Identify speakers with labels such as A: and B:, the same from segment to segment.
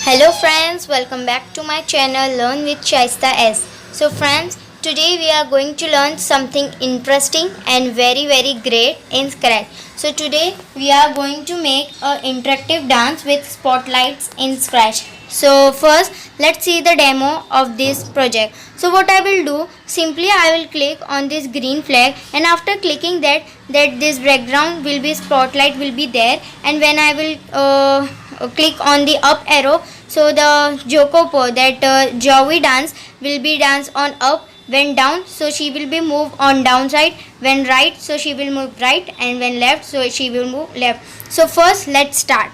A: Hello friends, welcome back to my channel Learn with Shaista S. So friends, today we are going to learn something interesting and very great in Scratch. So today we are going to make a interactive dance with spotlights in Scratch. So first let's see the demo of this project. So what I will do, simply I will click on this green flag, and after clicking that this background will be spotlight will be there, and when I will click on the up arrow, so the Jokopo, that Joey dance will be dance on up. When down, so she will be move on downside. When right, so she will move right, and when left, so she will move left. So first let's start.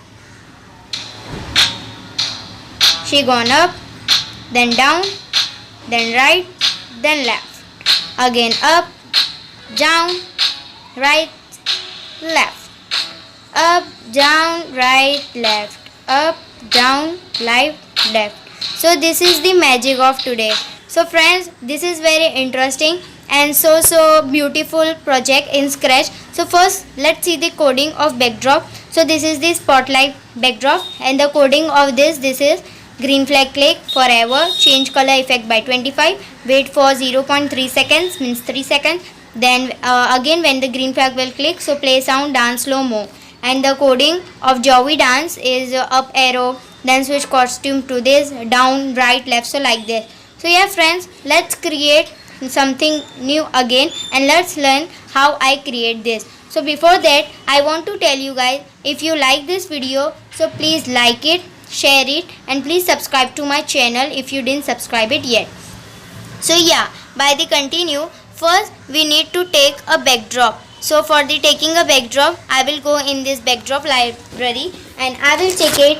A: She gone up, then down, then right, then left. Again up, down, right, left. Up, down, right, left. Up, down, left. So this is the magic of today. So friends, this is very interesting and so beautiful project in Scratch. So first let's see the coding of backdrop. So this is the spotlight backdrop, and the coding of this is green flag click forever, change color effect by 25, wait for 0.3 seconds, means 3 seconds. Then again when the green flag will click, so play sound, dance slow mo. And the coding of Joey dance is up arrow, then switch costume to this, down, right, left, so like this. So yeah friends, let's create something new again, and let's learn how I create this. So before that, I want to tell you guys, if you like this video, so please like it, share it, and please subscribe to my channel if you didn't subscribe it yet. So yeah, by the continue, first we need to take a backdrop. So for the taking a backdrop, I will go in this backdrop library, and I will take it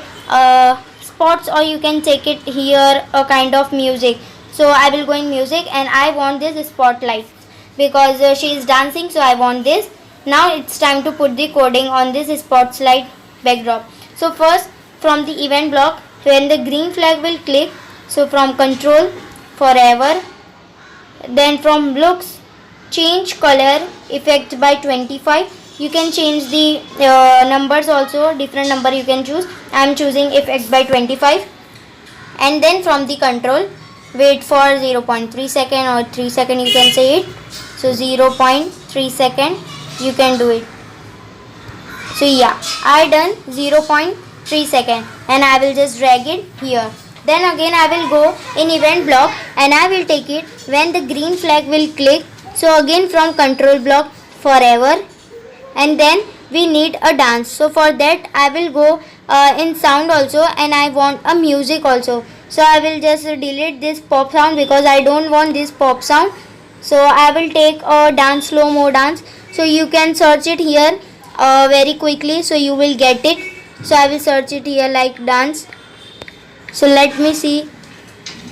A: spots, or you can take it here a kind of music. So I will go in music, and I want this spotlight because she is dancing, so I want this. Now it's time to put the coding on this spotlight backdrop. So first from the event block, when the green flag will click, so from control forever, then from looks, change color effect by 25. You can change the numbers also, different number you can choose. I am choosing effect by 25. And then from the control, wait for 0.3 second or 3 second, you can say it. So 0.3 second you can do it. So yeah, I done 0.3 second, and I will just drag it here. Then again I will go in event block, and I will take it when the green flag will click. So again from control block forever, and then we need a dance. So for that I will go in sound also, and I want a music also. So I will just delete this pop sound because I don't want this pop sound. So I will take a dance, slow mo dance. So you can search it here very quickly, so you will get it. So I will search it here like dance. So let me see,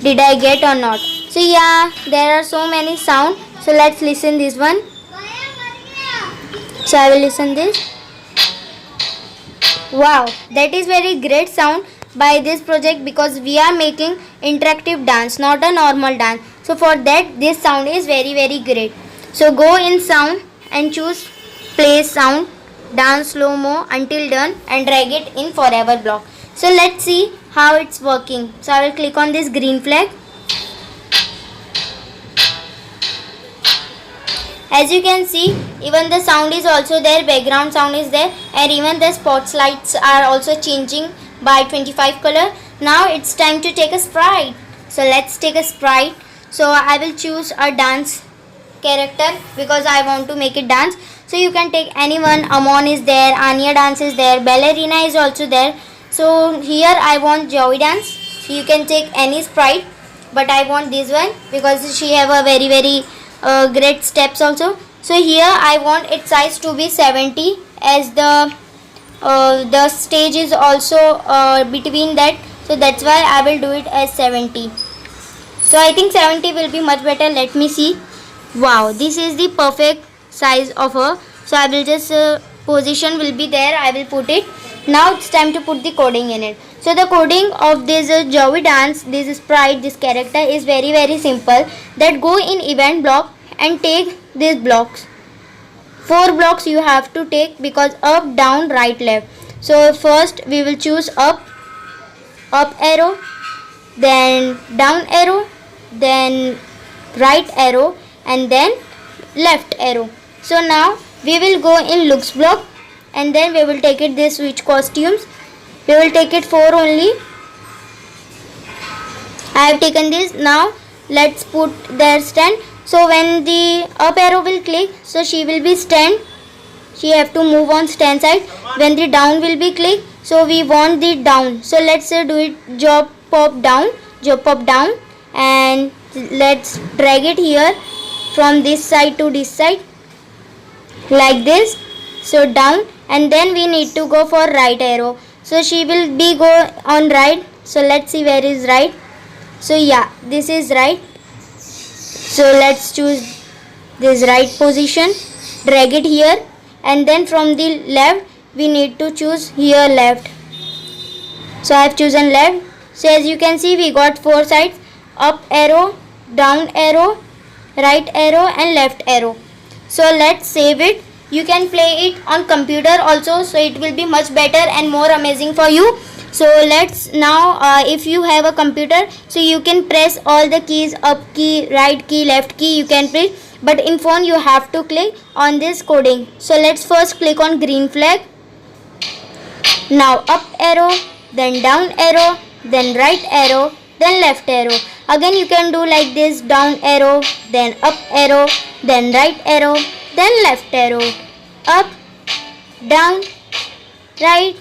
A: did I get or not. So yeah, there are so many sound. So let's listen this one. So I will listen this. Wow, that is very great sound by this project, because we are making interactive dance, not a normal dance. So for that this sound is very great. So go in sound and choose play sound, dance slow mo until done, and drag it in forever block. So let's see how it's working. So I will click on this green flag. As you can see, even the sound is also there, background sound is there, and even the spotlights are also changing by 25 color. Now it's time to take a sprite. So let's take a sprite. So I will choose a dance character because I want to make it dance. So you can take anyone. Amon is there, Anya dance is there, ballerina is also there. So here I want Joey dance. So you can take any sprite, but I want this one because she have a very great steps also. So here I want its size to be 70, as the stage is also between that, so that's why I will do it as 70. So I think 70 will be much better. Let me see. Wow, this is the perfect size of her. So I will just position will be there, I will put it. Now it's time to put the coding in it. So the coding of this Joey dance, this sprite, this character is very simple. That go in event block and take these blocks. 4 blocks you have to take, because up, down, right, left. So first we will choose up, up arrow, then down arrow, then right arrow, and then left arrow. So now we will go in looks block, and then we will take it this switch costumes. We will take it 4 only. I have taken this. Now let's put their stand. So when the up arrow will click, so she will be stand. She have to move on stand side. When the down will be click, so we want the down. So let's do it job pop down, and let's drag it here from this side to this side like this. So down, and then we need to go for right arrow. So she will be go on right. So let's see where is right. So yeah, this is right. So let's choose this right position, drag it here, and then from the left we need to choose here left. So I have chosen left. So as you can see, we got 4 sides: up arrow, down arrow, right arrow, and left arrow. So let's save it. You can play it on computer also, so it will be much better and more amazing for you. So let's now, if you have a computer, so you can press all the keys, up key, right key, left key, you can press, but in phone you have to click on this coding. So let's first click on green flag. Now up arrow, then down arrow, then right arrow, then left arrow. Again you can do like this: down arrow, then up arrow, then right arrow, then left arrow, up, down, right,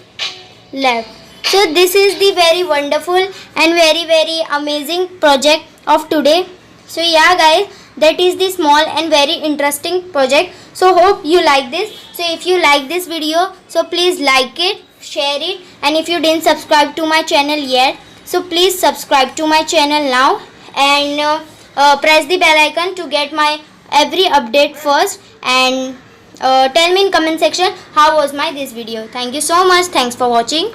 A: left. So this is the very wonderful and very amazing project of today. So yeah guys, that is the small and very interesting project. So hope you like this. So if you like this video, so please like it, share it, and if you didn't subscribe to my channel yet, so please subscribe to my channel now, and press the bell icon to get my every update first, and tell me in comment section how was my this video. Thank you so much. Thanks for watching.